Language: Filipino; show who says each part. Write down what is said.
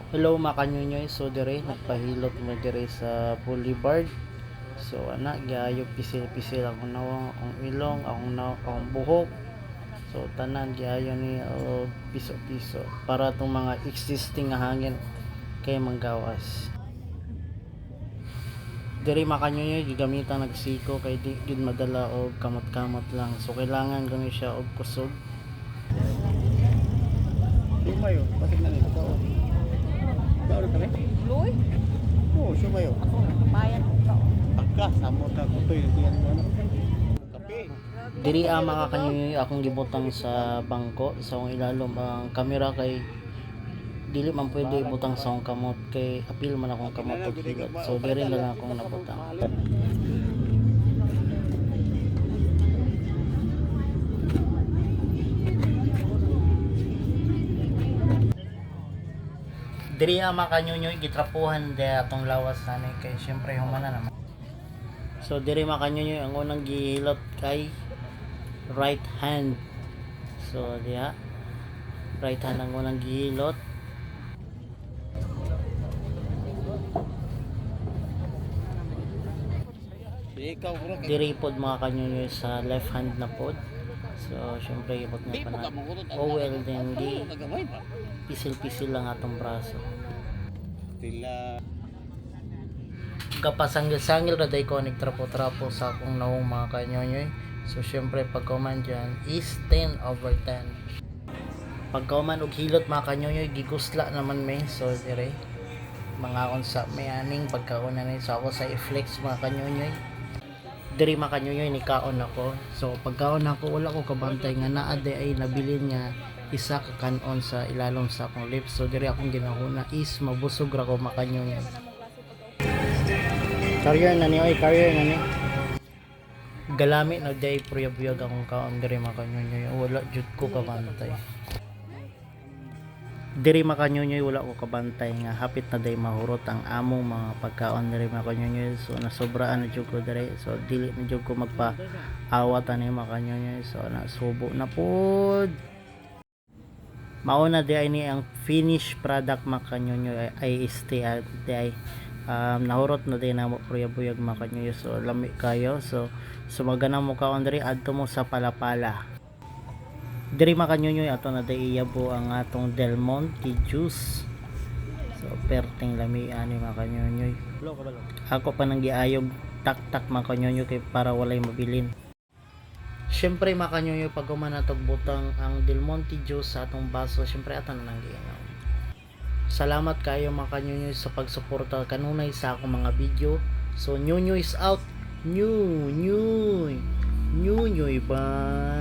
Speaker 1: Hello mga kanyunyoy, so dire nagpahilot mo dire sa boulevard. So ana giayog pisil-pisil akong nawang akong ilong, akong buhok. So tanan giayo ni piso-piso para tong mga existing nga hangin kay manggawas. Dire mga kanyunyoy gigamitan nagsiko kay di gid madala og kamot-kamot lang. So kailangan gani siya og kusog.
Speaker 2: Sumayo, bakit na nito? Baru kami?
Speaker 3: Luy?
Speaker 2: Oo, sumayo.
Speaker 3: Ako, bayan ko to.
Speaker 2: Pagka, samot na ko to yung tiyan mo. Kape.
Speaker 1: Diri mga kanyunyoy akong gibutang sa bangko sa akong ilalom ang kamera kay dili man pwede ibutang sa akong kamot kay apil man akong kamot og hilot. So diri na lang akong nabutang. Diri mga kanyunyoy gitrapuhan de atong lawas nanay kay syempre humana naman. So diri mga kanyunyoy ang unang gihilot kay right hand. So diha right hand ang unang gihilot.
Speaker 2: Ikaw, bro.
Speaker 1: Diri pod mga kanyunyoy sa left hand na pod. So syempre ibot nga pa na. Oh well then di pisil-pisil lang atong braso.
Speaker 2: Tila.
Speaker 1: Kapasangil-sangil ra day ko nagtrapo-trapo sa akong naong mga kanyonyoy. So syempre pagkauman dyan is 10/10. Pagkauman og hilot mga kanyonyoy gigusla naman may. So dire mga unsa may aning pagkauna ni so ako sa i-flex mga kanyonyoy. Diri mga kanyonyoy ni kaon ako. So pagkaon ako wala ko kabantay nga naa ay nabilin nga isa ka kanon sa ilalom sa akong lips. So diri akong ginahuna is mabusog ra ko mga kanyonyoy. Career na ni, oy, career na ni. Galami na day puyag-puyag akong kaon diri makanyonyoy. Wala jud ko kabantay. Diri makanyonyoy wala ko kabantay nga hapit na day mahurot ang among mga pagkaon diri makanyonyoy. So nasobraan na jud ko diri. So dili na jud ko magpa-awat ani makanyonyoy. So nasubo na pod. Mauna di ay ni ang finished product makanyonyoy ay stay ay nahurot na din na mo puyag makanyonyoy. So lami kayo. So sumagana mo kaon diri adto mo sa palapala. Diri makanyonyoy ato na day iyabo ang atong Del Monte juice. So perting lami ani makanyonyoy. Ako pa nang giayog tak-tak makanyonyoy kay para walay mabilin. Syempre makanyonyoy pag human natog butang ang Del Monte juice sa atong baso, syempre ato na nang giinom. Salamat kayo mga kanyonyoy sa pagsuporta kanunay sa akong mga video. So Nyunyoy is out. Nyunyoy. Nyunyoy bye.